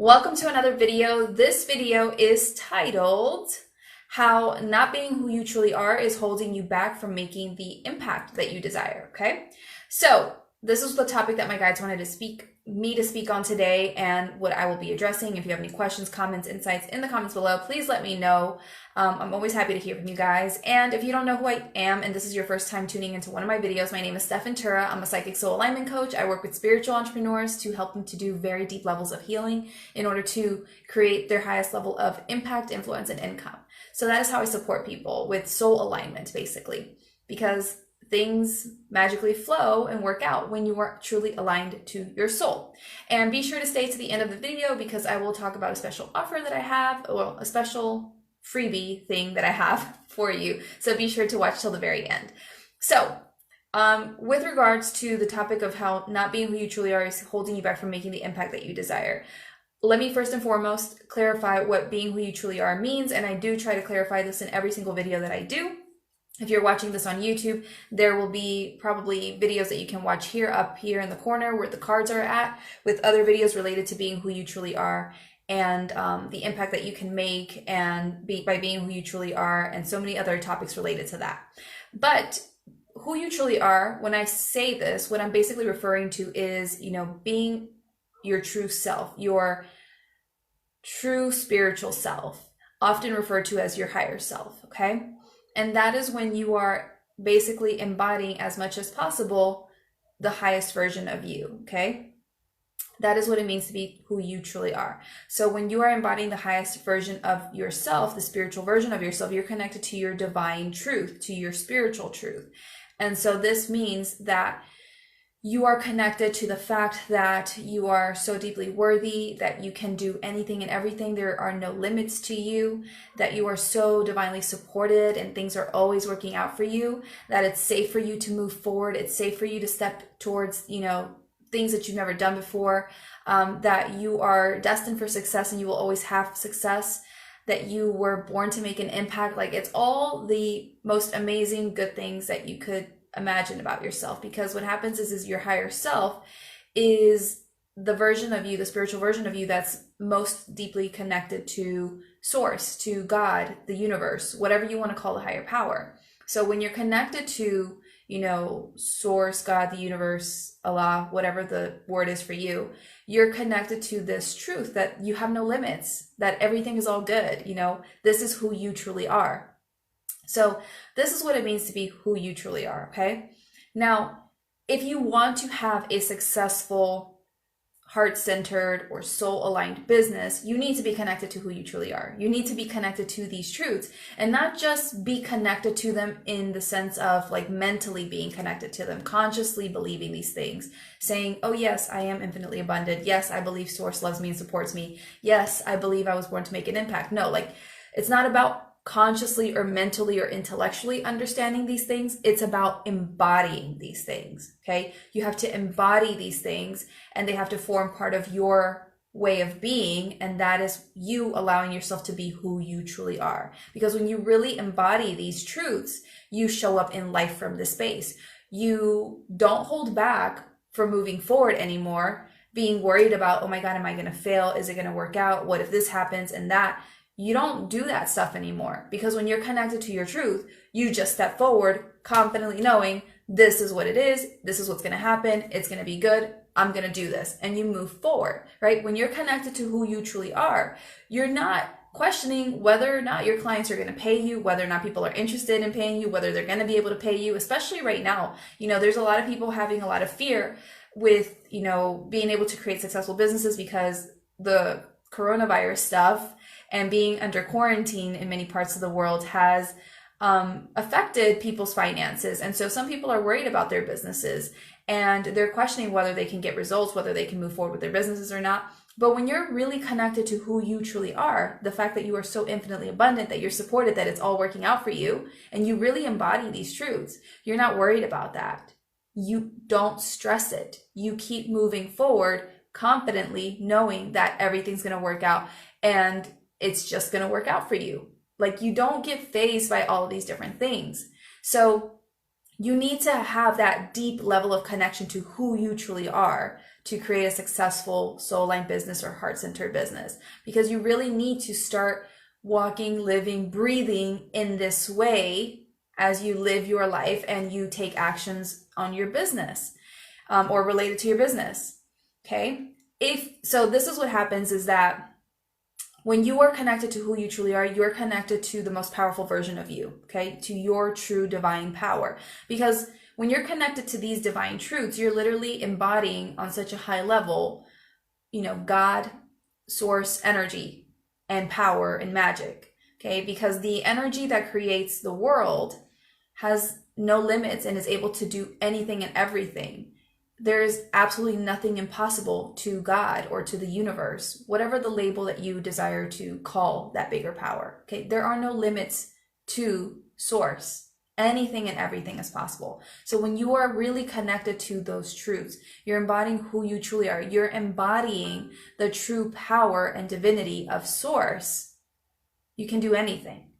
Welcome to another video. This video is titled How Not Being Who You Truly Are is Holding You Back from Making the Impact That You Desire. Okay, so this is the topic that my guides wanted to speak on today, and what I will be addressing. If you have any questions, comments, insights in the comments below, please let me know. I'm always happy to hear from you guys. And if you don't know who I am and this is your first time tuning into one of my videos, my name is Stef. I'm a psychic soul alignment coach. I work with spiritual entrepreneurs to help them to do very deep levels of healing in order to create their highest level of impact, influence, and income. So that is how I support people with soul alignment, basically, because things magically flow and work out when you are truly aligned to your soul. And be sure to stay to the end of the video because I will talk about a special offer that I have, or a special freebie thing that I have for you. So be sure to watch till the very end. So with regards to the topic of how not being who you truly are is holding you back from making the impact that you desire, let me first and foremost clarify what being who you truly are means. And I do try to clarify this in every single video that I do. If you're watching this on YouTube, there will be probably videos that you can watch here, up here in the corner where the cards are at, with other videos related to being who you truly are and the impact that you can make and by being who you truly are, and so many other topics related to that. But who you truly are, when I say this, what I'm basically referring to is, being your true self, your true spiritual self, often referred to as your higher self, okay? And that is when you are basically embodying as much as possible the highest version of you, okay? That is what it means to be who you truly are. So when you are embodying the highest version of yourself, the spiritual version of yourself, you're connected to your divine truth, to your spiritual truth. And so this means that you are connected to the fact that you are so deeply worthy, that you can do anything and everything. There are no limits to you, that you are so divinely supported and things are always working out for you, that it's safe for you to move forward. It's safe for you to step towards, things that you've never done before, that you are destined for success and you will always have success, that you were born to make an impact. Like, it's all the most amazing good things that you could imagine about yourself, because what happens is your higher self is the version of you, the spiritual version of you that's most deeply connected to source, to God, the universe, whatever you want to call the higher power. So when you're connected to, source, God, the universe, Allah, whatever the word is for you, you're connected to this truth that you have no limits, that everything is all good. This is who you truly are. So this is what it means to be who you truly are, okay? Now, if you want to have a successful, heart-centered, or soul-aligned business, you need to be connected to who you truly are. You need to be connected to these truths, and not just be connected to them in the sense of like mentally being connected to them, consciously believing these things, saying, oh yes, I am infinitely abundant. Yes, I believe source loves me and supports me. Yes, I believe I was born to make an impact. No, it's not about consciously or mentally or intellectually understanding these things. It's about embodying these things, okay? You have to embody these things and they have to form part of your way of being, and that is you allowing yourself to be who you truly are. Because when you really embody these truths, you show up in life from this space. You don't hold back from moving forward anymore, being worried about, oh my God, am I going to fail? Is it going to work out? What if this happens and that? You don't do that stuff anymore, because when you're connected to your truth, you just step forward confidently knowing this is what it is. This is what's going to happen. It's going to be good. I'm going to do this. And you move forward, right? When you're connected to who you truly are, you're not questioning whether or not your clients are going to pay you, whether or not people are interested in paying you, whether they're going to be able to pay you, especially right now. There's a lot of people having a lot of fear with, being able to create successful businesses because the coronavirus stuff and being under quarantine in many parts of the world has affected people's finances. And so some people are worried about their businesses and they're questioning whether they can get results, whether they can move forward with their businesses or not. But when you're really connected to who you truly are, the fact that you are so infinitely abundant, that you're supported, that it's all working out for you, and you really embody these truths, you're not worried about that. You don't stress it. You keep moving forward confidently, knowing that everything's going to work out and it's just going to work out for you. You don't get fazed by all of these different things. So you need to have that deep level of connection to who you truly are to create a successful soul-aligned business or heart-centered business, because you really need to start walking, living, breathing in this way as you live your life and you take actions on your business or related to your business. Okay. So this is what happens, is that when you are connected to who you truly are, you're connected to the most powerful version of you, okay? To your true divine power. Because when you're connected to these divine truths, you're literally embodying on such a high level, God, source, energy, and power and magic, okay? Because the energy that creates the world has no limits and is able to do anything and everything. There is absolutely nothing impossible to God or to the universe, whatever the label that you desire to call that bigger power. Okay, there are no limits to source. Anything and everything is possible. So when you are really connected to those truths, you're embodying who you truly are. You're embodying the true power and divinity of source. You can do anything.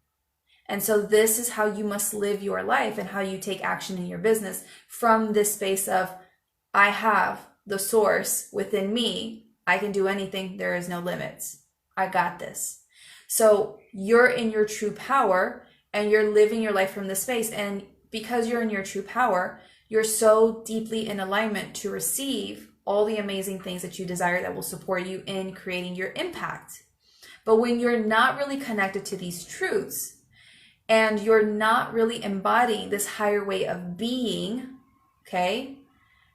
And so this is how you must live your life and how you take action in your business, from this space of, I have the source within me. I can do anything. There is no limits. I got this. So you're in your true power and you're living your life from this space. And because you're in your true power, you're so deeply in alignment to receive all the amazing things that you desire that will support you in creating your impact. But when you're not really connected to these truths and you're not really embodying this higher way of being, okay,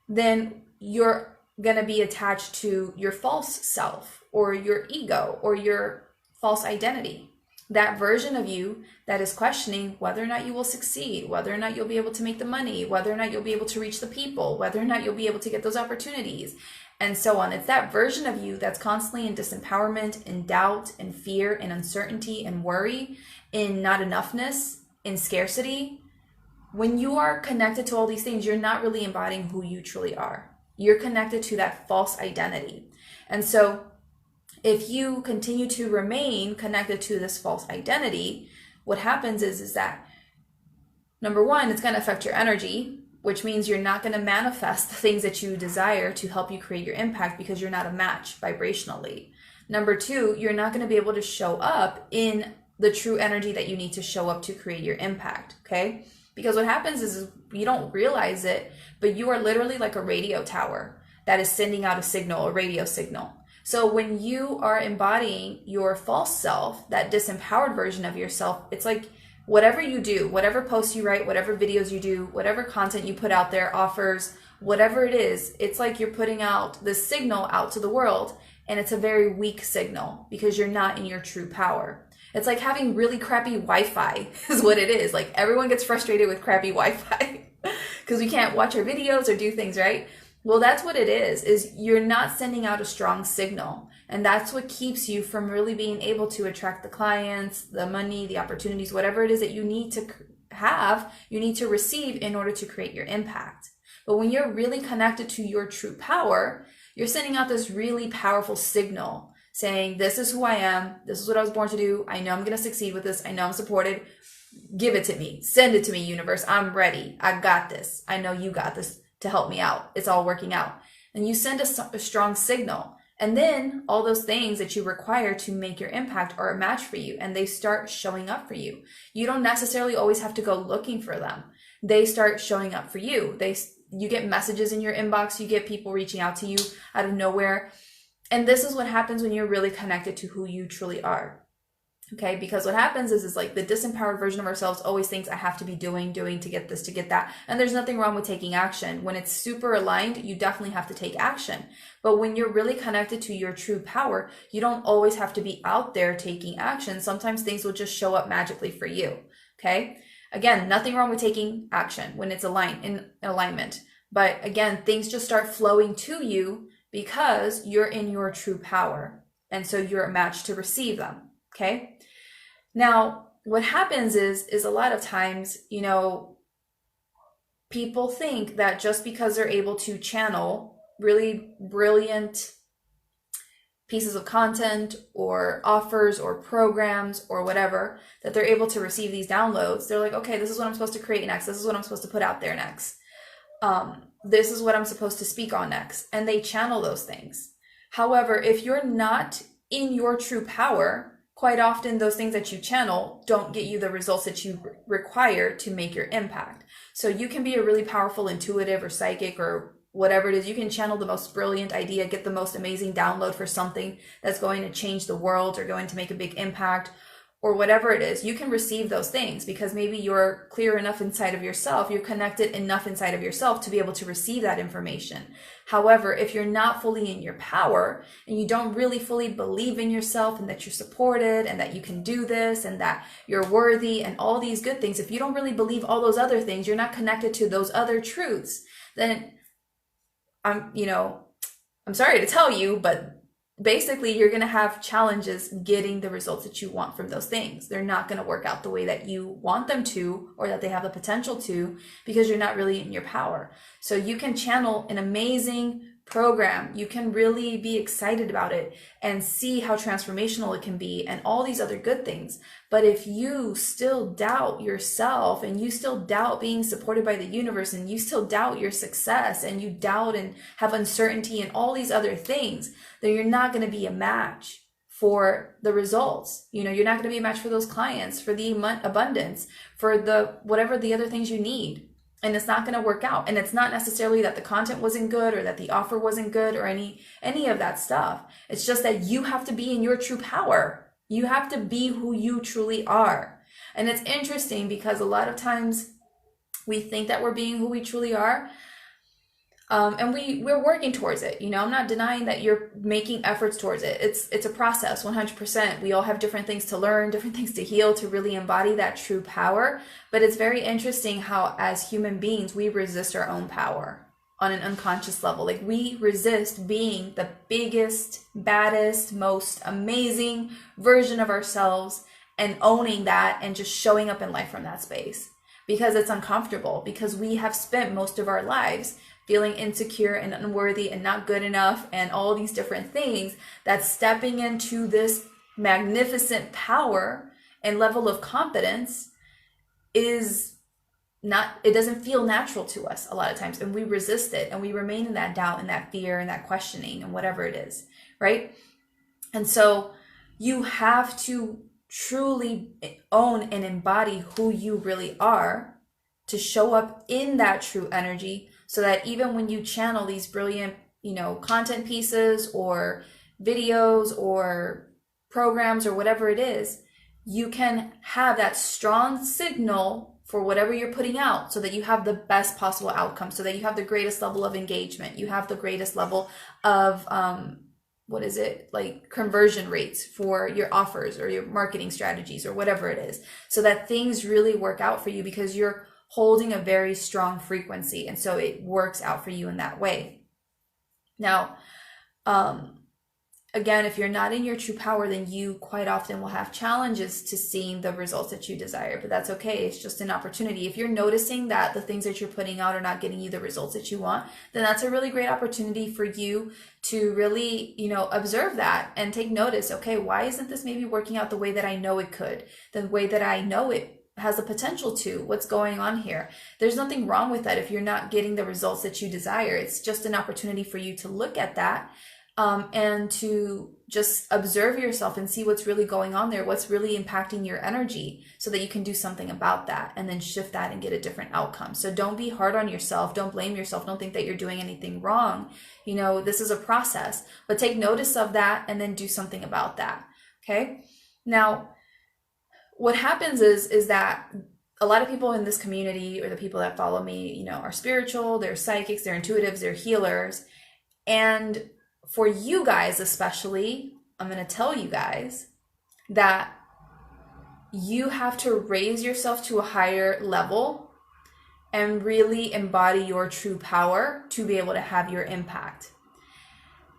then you're going to be attached to your false self or your ego or your false identity. That version of you that is questioning whether or not you will succeed, whether or not you'll be able to make the money, whether or not you'll be able to reach the people, whether or not you'll be able to get those opportunities, and so on. It's that version of you that's constantly in disempowerment, in doubt, in fear, in uncertainty, in worry, in not enoughness, in scarcity. When you are connected to all these things, you're not really embodying who you truly are. You're connected to that false identity. And so if you continue to remain connected to this false identity, what happens is that, number one, it's going to affect your energy, which means you're not going to manifest the things that you desire to help you create your impact, because you're not a match vibrationally. Number two, you're not going to be able to show up in the true energy that you need to show up to create your impact, okay? Because what happens is you don't realize it, but you are literally like a radio tower that is sending out a signal, a radio signal. So when you are embodying your false self, that disempowered version of yourself, it's like whatever you do, whatever posts you write, whatever videos you do, whatever content you put out there, offers, whatever it is, it's like you're putting out this signal out to the world, and it's a very weak signal because you're not in your true power. It's like having really crappy Wi-Fi is what it is. Like everyone gets frustrated with crappy Wi-Fi because we can't watch our videos or do things, right? Well, that's what it is you're not sending out a strong signal. And that's what keeps you from really being able to attract the clients, the money, the opportunities, whatever it is that you need to have, you need to receive in order to create your impact. But when you're really connected to your true power, you're sending out this really powerful signal saying, this is who I am. This is what I was born to do. I know I'm going to succeed with this. I know I'm supported. Give it to me. Send it to me, universe. I'm ready. I got this. I know you got this to help me out. It's all working out. And you send a strong signal. And then all those things that you require to make your impact are a match for you. And they start showing up for you. You don't necessarily always have to go looking for them. They start showing up for you. You get messages in your inbox. You get people reaching out to you out of nowhere. And this is what happens when you're really connected to who you truly are. Okay, because what happens is like the disempowered version of ourselves always thinks I have to be doing to get this, to get that. And there's nothing wrong with taking action. When it's super aligned, you definitely have to take action. But when you're really connected to your true power, you don't always have to be out there taking action. Sometimes things will just show up magically for you. Okay, again, nothing wrong with taking action when it's in alignment. But again, things just start flowing to you because you're in your true power. And so you're a match to receive them. Okay. Now, what happens is a lot of times, people think that just because they're able to channel really brilliant pieces of content or offers or programs or whatever, that they're able to receive these downloads. They're like, okay, this is what I'm supposed to create next. This is what I'm supposed to put out there next. This is what I'm supposed to speak on next. And they channel those things. However, if you're not in your true power, quite often those things that you channel don't get you the results that you require to make your impact. So you can be a really powerful intuitive or psychic or whatever it is. You can channel the most brilliant idea, get the most amazing download for something that's going to change the world or going to make a big impact, or whatever it is. You can receive those things because maybe you're clear enough inside of yourself, you're connected enough inside of yourself to be able to receive that information. However, if you're not fully in your power and you don't really fully believe in yourself and that you're supported and that you can do this and that you're worthy and all these good things, if you don't really believe all those other things, you're not connected to those other truths, then I'm sorry to tell you, but basically you're going to have challenges getting the results that you want from those things. They're not going to work out the way that you want them to or that they have the potential to, because you're not really in your power. So you can channel an amazing program. You can really be excited about it and see how transformational it can be and all these other good things. But if you still doubt yourself and you still doubt being supported by the universe and you still doubt your success and you doubt and have uncertainty and all these other things, then you're not going to be a match for the results. You're not going to be a match for those clients, for the abundance, for the whatever the other things you need. And it's not going to work out. And it's not necessarily that the content wasn't good or that the offer wasn't good or any of that stuff. It's just that you have to be in your true power. You have to be who you truly are. And it's interesting because a lot of times we think that we're being who we truly are. And we're working towards it. I'm not denying that you're making efforts towards it. It's a process, 100%. We all have different things to learn, different things to heal, to really embody that true power. But it's very interesting how as human beings, we resist our own power on an unconscious level. Like we resist being the biggest, baddest, most amazing version of ourselves and owning that and just showing up in life from that space because it's uncomfortable, because we have spent most of our lives feeling insecure and unworthy and not good enough and all these different things, that stepping into this magnificent power and level of confidence is not, it doesn't feel natural to us a lot of times, and we resist it and we remain in that doubt and that fear and that questioning and whatever it is, right? And so you have to truly own and embody who you really are to show up in that true energy, so that even when you channel these brilliant, content pieces or videos or programs or whatever it is, you can have that strong signal for whatever you're putting out so that you have the best possible outcome, so that you have the greatest level of engagement, you have the greatest level of, conversion rates for your offers or your marketing strategies or whatever it is, so that things really work out for you because you're holding a very strong frequency. And so it works out for you in that way. Now, again, if you're not in your true power, then you quite often will have challenges to seeing the results that you desire, but that's okay. It's just an opportunity. If you're noticing that the things that you're putting out are not getting you the results that you want, then that's a really great opportunity for you to really, observe that and take notice. Okay, why isn't this maybe working out the way that I know it could, the way that I know it has the potential to? What's going on here? There's nothing wrong with that if you're not getting the results that you desire. It's just an opportunity for you to look at that and to just observe yourself and see what's really going on there, what's really impacting your energy, so that you can do something about that and then shift that and get a different outcome. So don't be hard on yourself. Don't blame yourself. Don't think that you're doing anything wrong. This is a process, but take notice of that and then do something about that. Okay. Now, what happens is that a lot of people in this community, or the people that follow me, are spiritual, they're psychics, they're intuitives, they're healers. And for you guys especially, I'm going to tell you guys that you have to raise yourself to a higher level and really embody your true power to be able to have your impact.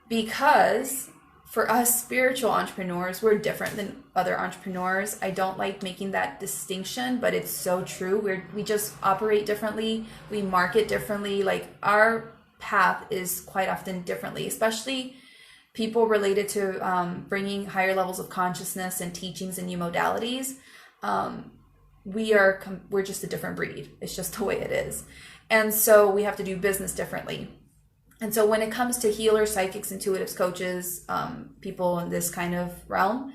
Because for us spiritual entrepreneurs, we're different than other entrepreneurs. I don't like making that distinction, but it's so true. We just operate differently. We market differently. Like, our path is quite often differently, especially people related to bringing higher levels of consciousness and teachings and new modalities. We're just a different breed. It's just the way it is. And so we have to do business differently. And so when it comes to healers, psychics, intuitives, coaches, people in this kind of realm,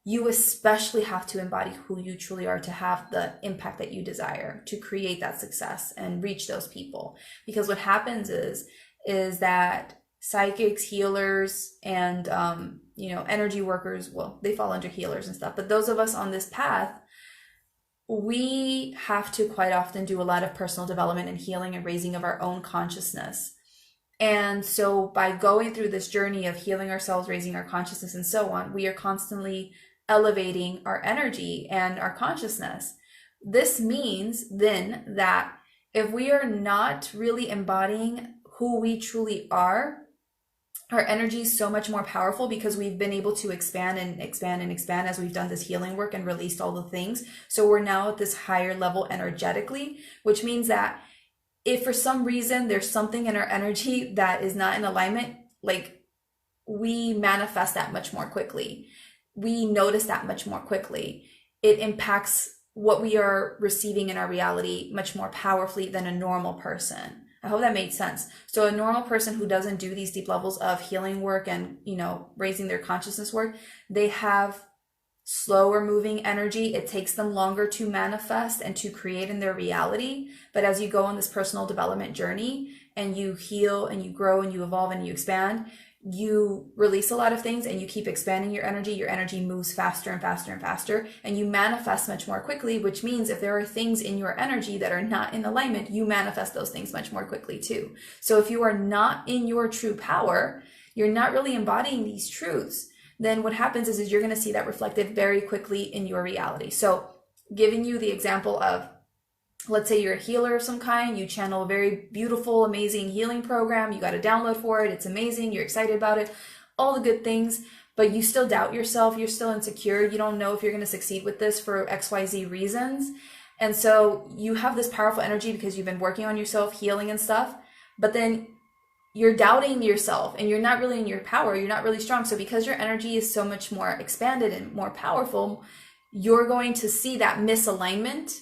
you especially have to embody who you truly are to have the impact that you desire, to create that success and reach those people. Because what happens is that psychics, healers, and energy workers, well, they fall under healers and stuff, but those of us on this path, we have to quite often do a lot of personal development and healing and raising of our own consciousness. And so by going through this journey of healing ourselves, raising our consciousness, and so on, we are constantly elevating our energy and our consciousness. This means then that if we are not really embodying who we truly are, our energy is so much more powerful because we've been able to expand and expand and expand as we've done this healing work and released all the things. So we're now at this higher level energetically, which means that if for some reason there's something in our energy that is not in alignment, like, we manifest that much more quickly. We notice that much more quickly. It impacts what we are receiving in our reality much more powerfully than a normal person. I hope that made sense. So a normal person who doesn't do these deep levels of healing work and, raising their consciousness work, they have slower moving energy. It takes them longer to manifest and to create in their reality. But as you go on this personal development journey and you heal and you grow and you evolve and you expand, you release a lot of things and you keep expanding your energy moves faster and faster and faster, and you manifest much more quickly, which means if there are things in your energy that are not in alignment, you manifest those things much more quickly too. So if you are not in your true power, you're not really embodying these truths, then what happens is you're going to see that reflected very quickly in your reality. So giving you the example of, let's say you're a healer of some kind, you channel a very beautiful, amazing healing program, you got a download for it, it's amazing, you're excited about it, all the good things, but you still doubt yourself, you're still insecure, you don't know if you're going to succeed with this for XYZ reasons. And so you have this powerful energy because you've been working on yourself, healing and stuff, but then you're doubting yourself and you're not really in your power, you're not really strong. So because your energy is so much more expanded and more powerful, you're going to see that misalignment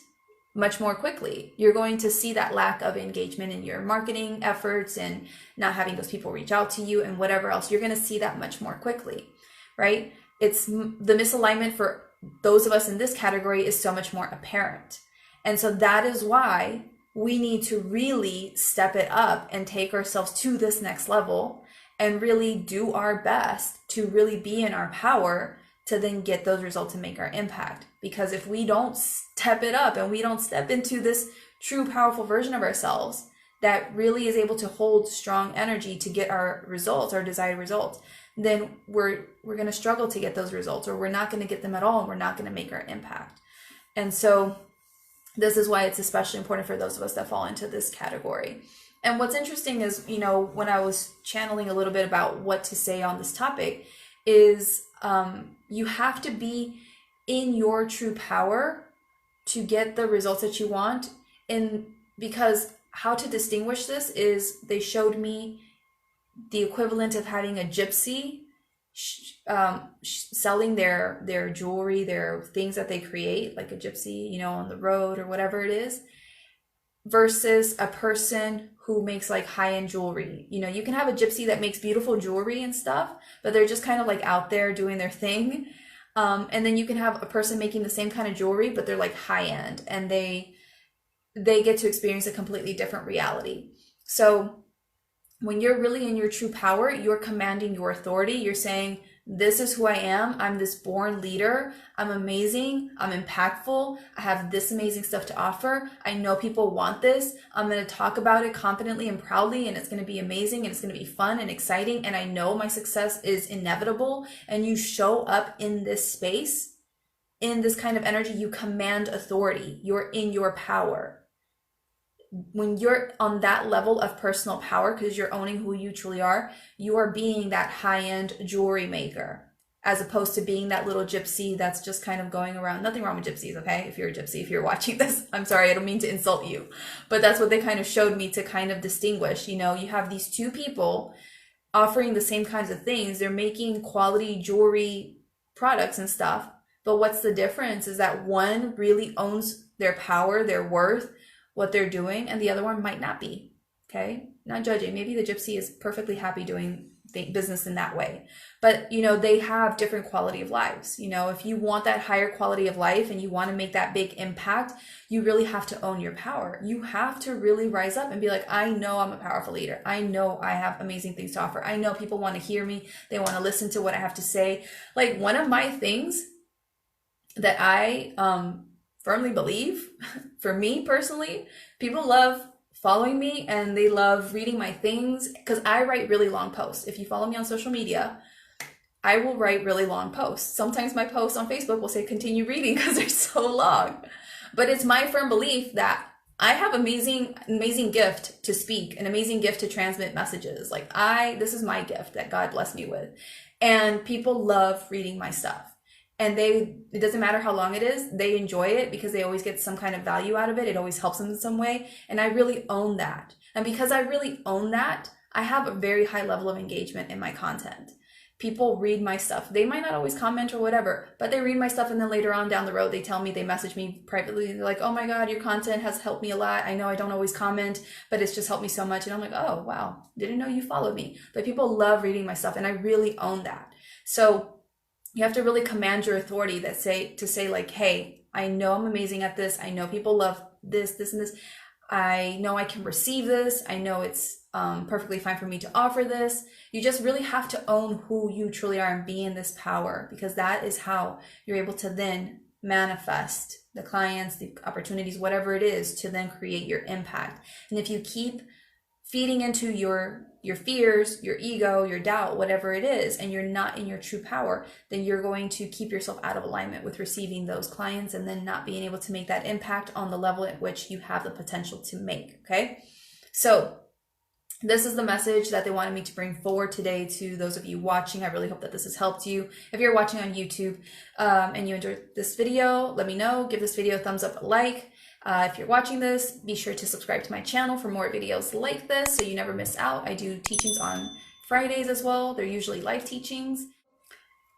much more quickly. You're going to see that lack of engagement in your marketing efforts and not having those people reach out to you and whatever else. You're going to see that much more quickly, right? It's the misalignment for those of us in this category is so much more apparent. And so that is why we need to really step it up and take ourselves to this next level and really do our best to really be in our power to then get those results and make our impact. Because if we don't step it up and we don't step into this true powerful version of ourselves that really is able to hold strong energy to get our results, our desired results, then we're going to struggle to get those results, or we're not going to get them at all, and we're not going to make our impact. And so this is why it's especially important for those of us that fall into this category. And what's interesting is, when I was channeling a little bit about what to say on this topic is you have to be in your true power to get the results that you want. And because how to distinguish this is they showed me the equivalent of having a gypsy selling their jewelry, their things that they create, like a gypsy, on the road or whatever it is, versus a person who makes like high-end jewelry. You can have a gypsy that makes beautiful jewelry and stuff, but they're just kind of like out there doing their thing. And then you can have a person making the same kind of jewelry, but they're like high-end, and they get to experience a completely different reality. So when you're really in your true power, you're commanding your authority. You're saying, this is who I am. I'm this born leader. I'm amazing. I'm impactful. I have this amazing stuff to offer. I know people want this. I'm going to talk about it confidently and proudly, and it's going to be amazing, and it's going to be fun and exciting. And I know my success is inevitable. And you show up in this space, in this kind of energy, you command authority. You're in your power. When you're on that level of personal power, because you're owning who you truly are, you are being that high-end jewelry maker, as opposed to being that little gypsy that's just kind of going around. Nothing wrong with gypsies, okay? If you're a gypsy, if you're watching this, I'm sorry, I don't mean to insult you, but that's what they kind of showed me to kind of distinguish. You have these two people offering the same kinds of things. They're making quality jewelry products and stuff, but what's the difference is that one really owns their power, their worth, what they're doing, and the other one might not be. Okay, not judging. Maybe the gypsy is perfectly happy doing business in that way, but you know, they have different quality of lives. You know, if you want that higher quality of life and you want to make that big impact, you really have to own your power. You have to really rise up and be like, I know I'm a powerful leader. I know I have amazing things to offer. I know people want to hear me. They want to listen to what I have to say. Like, one of my things that I firmly believe, for me personally, people love following me and they love reading my things because I write really long posts. If you follow me on social media, I will write really long posts. Sometimes my posts on Facebook will say continue reading because they're so long. But it's my firm belief that I have amazing gift to speak, an amazing gift to transmit messages. Like, this is my gift that God blessed me with. And people love reading my stuff. And it doesn't matter how long it is, they enjoy it because they always get some kind of value out of it. It always helps them in some way. And I really own that. And because I really own that, I have a very high level of engagement in my content. People read my stuff. They might not always comment or whatever, but they read my stuff, and then later on down the road, they tell me, they message me privately. They're like, oh my God, your content has helped me a lot. I know I don't always comment, but it's just helped me so much. And I'm like, oh, wow, didn't know you followed me. But people love reading my stuff, and I really own that. So you have to really command your authority to say like, hey, I know I'm amazing at this. I know people love this, this, and this. I know I can receive this. I know it's perfectly fine for me to offer this. You just really have to own who you truly are and be in this power, because that is how you're able to then manifest the clients, the opportunities, whatever it is, to then create your impact. And if you keep feeding into your fears, your ego, your doubt, whatever it is, and you're not in your true power, then you're going to keep yourself out of alignment with receiving those clients and then not being able to make that impact on the level at which you have the potential to make. Okay. So this is the message that they wanted me to bring forward today to those of you watching. I really hope that this has helped you. If you're watching on YouTube and you enjoyed this video, let me know. Give this video a thumbs up, a like. If you're watching this, be sure to subscribe to my channel for more videos like this so you never miss out. I do teachings on Fridays as well. They're usually live teachings.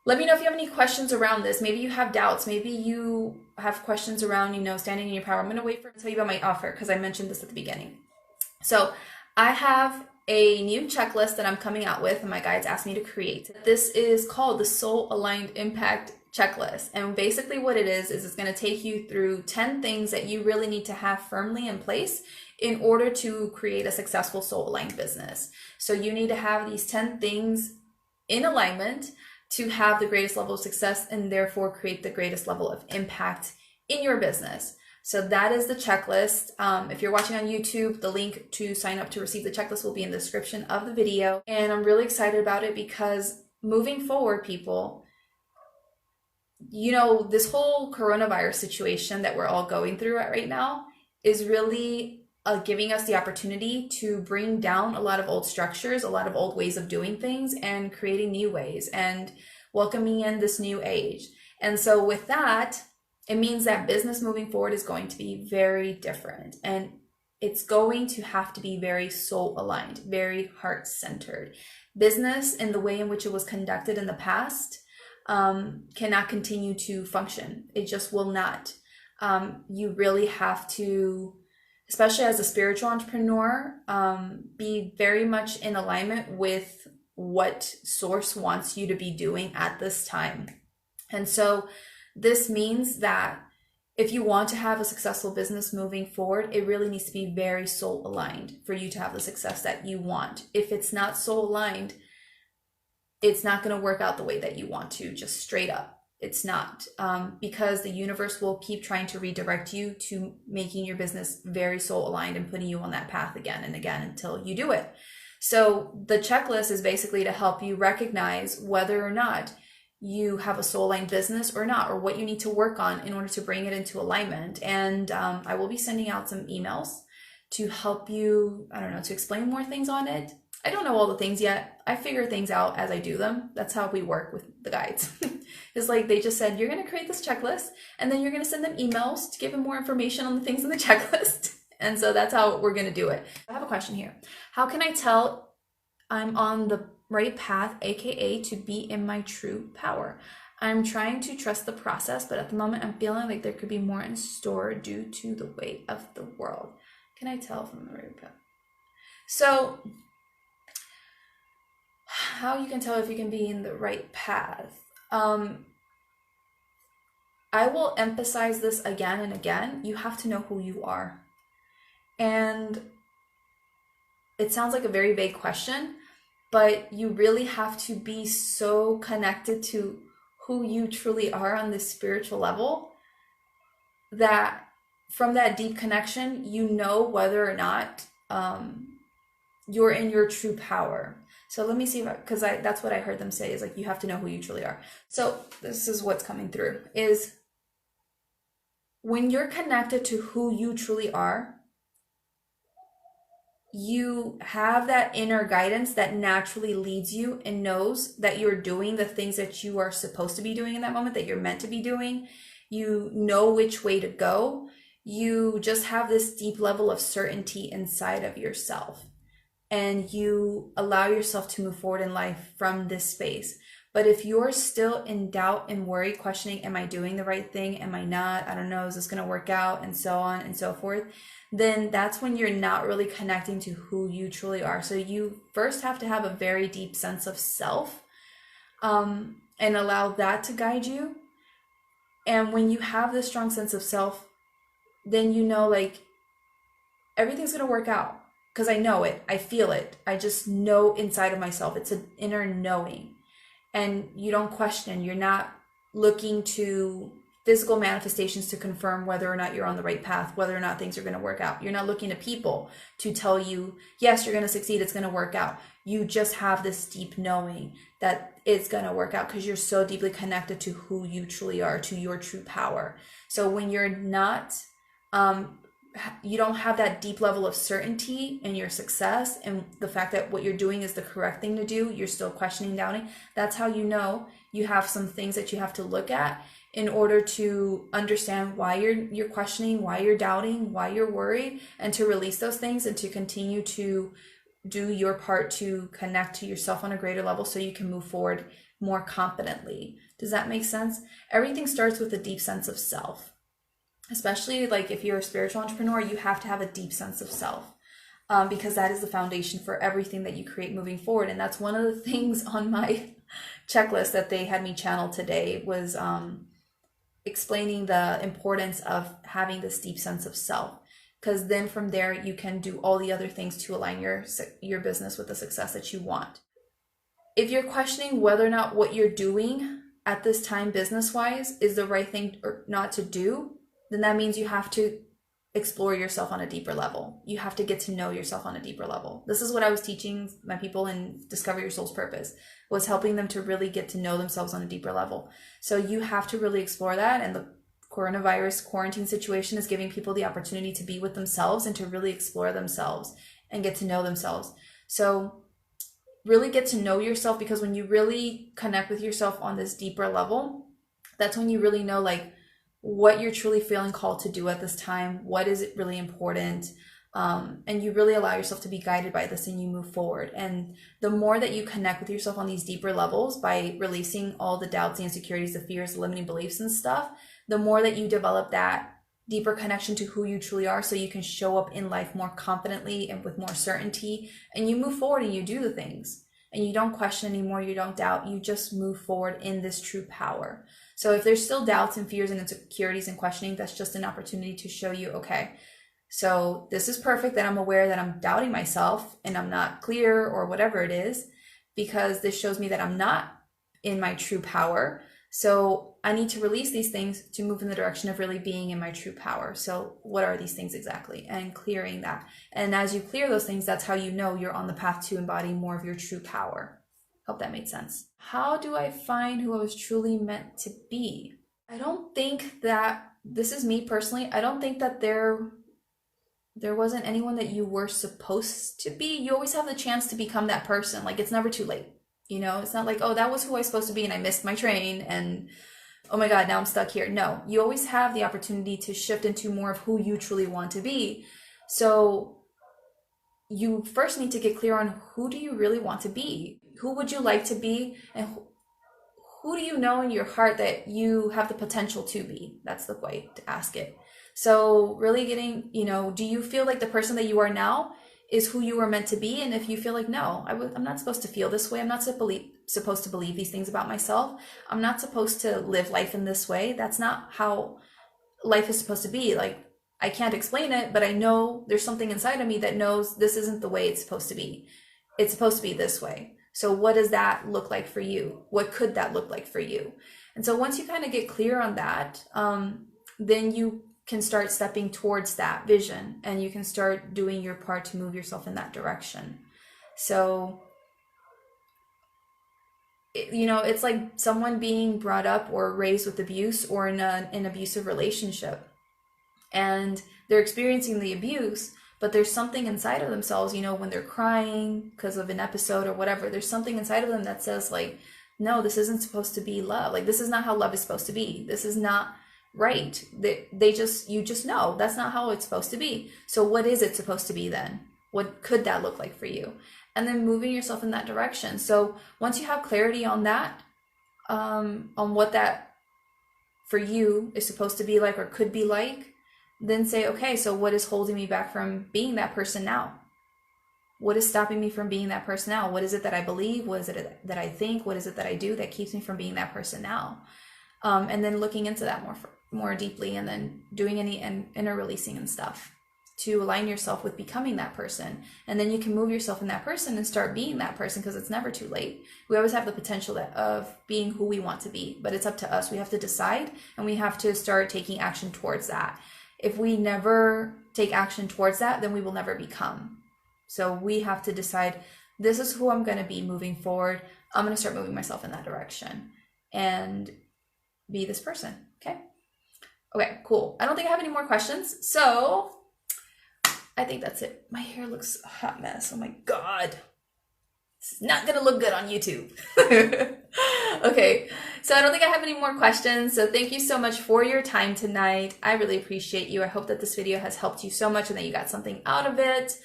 Let me know if you have any questions around this. Maybe you have doubts. Maybe you have questions around, standing in your power. I'm going to wait to tell you about my offer because I mentioned this at the beginning. So I have a new checklist that I'm coming out with, and my guides asked me to create. This is called the Soul Aligned Impact Checklist. And basically what it is it's going to take you through 10 things that you really need to have firmly in place in order to create a successful soul aligned business. So you need to have these 10 things in alignment to have the greatest level of success and therefore create the greatest level of impact in your business. So that is the checklist. If you're watching on YouTube, the link to sign up to receive the checklist will be in the description of the video. And I'm really excited about it because moving forward, people, this whole coronavirus situation that we're all going through right now is really giving us the opportunity to bring down a lot of old structures, a lot of old ways of doing things, and creating new ways and welcoming in this new age. And so with that, it means that business moving forward is going to be very different, and it's going to have to be very soul aligned, very heart centered. Business in the way in which it was conducted in the past cannot continue to function. It just will not. You really have to, especially as a spiritual entrepreneur, be very much in alignment with what source wants you to be doing at this time. And so this means that if you want to have a successful business moving forward, it really needs to be very soul aligned for you to have the success that you want. If it's not soul aligned, it's not going to work out the way that you want to, just straight up. It's not, because the universe will keep trying to redirect you to making your business very soul aligned and putting you on that path again and again until you do it. So the checklist is basically to help you recognize whether or not you have a soul aligned business or not, or what you need to work on in order to bring it into alignment. And I will be sending out some emails to help you, to explain more things on it. I don't know all the things yet. I figure things out as I do them. That's how we work with the guides. It's like they just said, you're going to create this checklist, and then you're going to send them emails to give them more information on the things in the checklist. And so that's how we're going to do it. I have a question here. How can I tell I'm on the right path, aka to be in my true power? I'm trying to trust the process, but at the moment I'm feeling like there could be more in store due to the weight of the world. Can I tell from the right path? So how you can tell if you can be in the right path? I will emphasize this again and again. You have to know who you are. And it sounds like a very vague question, but you really have to be so connected to who you truly are on this spiritual level that from that deep connection, you know whether or not you're in your true power. So let me see if because that's what I heard them say is like, you have to know who you truly are. So this is what's coming through is when you're connected to who you truly are, you have that inner guidance that naturally leads you and knows that you're doing the things that you are supposed to be doing in that moment, that you're meant to be doing. You know which way to go. You just have this deep level of certainty inside of yourself. And you allow yourself to move forward in life from this space. But if you're still in doubt and worry, questioning, am I doing the right thing? Am I not? I don't know. Is this going to work out? And so on and so forth. Then that's when you're not really connecting to who you truly are. So you first have to have a very deep sense of self, and allow that to guide you. And when you have this strong sense of self, then you know like everything's going to work out. Because I know it, I feel it. I just know inside of myself. It's an inner knowing. And you don't question. You're not looking to physical manifestations to confirm whether or not you're on the right path, whether or not things are going to work out. You're not looking to people to tell you, yes, you're going to succeed, it's going to work out. You just have this deep knowing that it's going to work out because you're so deeply connected to who you truly are, to your true power. So when you're not, you don't have that deep level of certainty in your success and the fact that what you're doing is the correct thing to do, you're still questioning, doubting. That's how you know you have some things that you have to look at in order to understand why you're questioning, why you're doubting, why you're worried, and to release those things and to continue to do your part to connect to yourself on a greater level so you can move forward more confidently. Does that make sense? Everything starts with a deep sense of self. Especially like if you're a spiritual entrepreneur, you have to have a deep sense of self, because that is the foundation for everything that you create moving forward. And that's one of the things on my checklist that they had me channel today was explaining the importance of having this deep sense of self, because then from there you can do all the other things to align your business with the success that you want. If you're questioning whether or not what you're doing at this time business-wise is the right thing or not to do, then that means you have to explore yourself on a deeper level. You have to get to know yourself on a deeper level. This is what I was teaching my people in Discover Your Soul's Purpose, was helping them to really get to know themselves on a deeper level. So you have to really explore that. And the coronavirus quarantine situation is giving people the opportunity to be with themselves and to really explore themselves and get to know themselves. So really get to know yourself, because when you really connect with yourself on this deeper level, that's when you really know like what you're truly feeling called to do at this time, what is it really important, and you really allow yourself to be guided by this and you move forward. And the more that you connect with yourself on these deeper levels by releasing all the doubts, the insecurities, the fears, the limiting beliefs and stuff, the more that you develop that deeper connection to who you truly are, so you can show up in life more confidently and with more certainty, and you move forward and you do the things and you don't question anymore, you don't doubt, you just move forward in this true power. So if there's still doubts and fears and insecurities and questioning, that's just an opportunity to show you, okay, so this is perfect that I'm aware that I'm doubting myself and I'm not clear or whatever it is, because this shows me that I'm not in my true power. So I need to release these things to move in the direction of really being in my true power. So what are these things exactly? And clearing that. And as you clear those things, that's how you know you're on the path to embody more of your true power. Hope that made sense. How do I find who I was truly meant to be? I don't think that, this is me personally, I don't think that there wasn't anyone that you were supposed to be. You always have the chance to become that person. Like, it's never too late. You know, it's not like, oh, that was who I was supposed to be and I missed my train and oh my God, now I'm stuck here. No, you always have the opportunity to shift into more of who you truly want to be. So you first need to get clear on, who do you really want to be? Who would you like to be? And who do you know in your heart that you have the potential to be? That's the way to ask it. So really getting, do you feel like the person that you are now is who you were meant to be? And if you feel like, no, I'm not supposed to feel this way. I'm not supposed to believe these things about myself. I'm not supposed to live life in this way. That's not how life is supposed to be. Like, I can't explain it, but I know there's something inside of me that knows this isn't the way it's supposed to be. It's supposed to be this way. So what does that look like for you? What could that look like for you? And so once you kind of get clear on that, then you can start stepping towards that vision, and you can start doing your part to move yourself in that direction. So, it's like someone being brought up or raised with abuse or in an abusive relationship, and they're experiencing the abuse, but there's something inside of themselves, when they're crying because of an episode or whatever, there's something inside of them that says like, no, this isn't supposed to be love. Like, this is not how love is supposed to be. This is not right. You just know that's not how it's supposed to be. So what is it supposed to be then? What could that look like for you? And then moving yourself in that direction. So once you have clarity on that, on what that for you is supposed to be like or could be like, then say, okay, so what is holding me back from being that person now? What is stopping me from being that person now? What is it that I believe? What is it that I think? What is it that I do that keeps me from being that person now? And then looking into that more deeply, and then doing any inner releasing and stuff to align yourself with becoming that person. And then you can move yourself in that person and start being that person, because it's never too late. We always have the potential of being who we want to be, but it's up to us. We have to decide, and we have to start taking action towards that. If we never take action towards that, then we will never become. So we have to decide, this is who I'm going to be moving forward. I'm going to start moving myself in that direction and be this person. Okay, cool. I don't think I have any more questions. So I think that's it. My hair looks a hot mess. Oh my God. It's not going to look good on YouTube. Okay, so I don't think I have any more questions. So thank you so much for your time tonight. I really appreciate you. I hope that this video has helped you so much and that you got something out of it.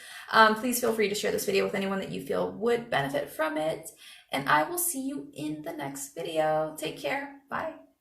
Please feel free to share this video with anyone that you feel would benefit from it. And I will see you in the next video. Take care. Bye.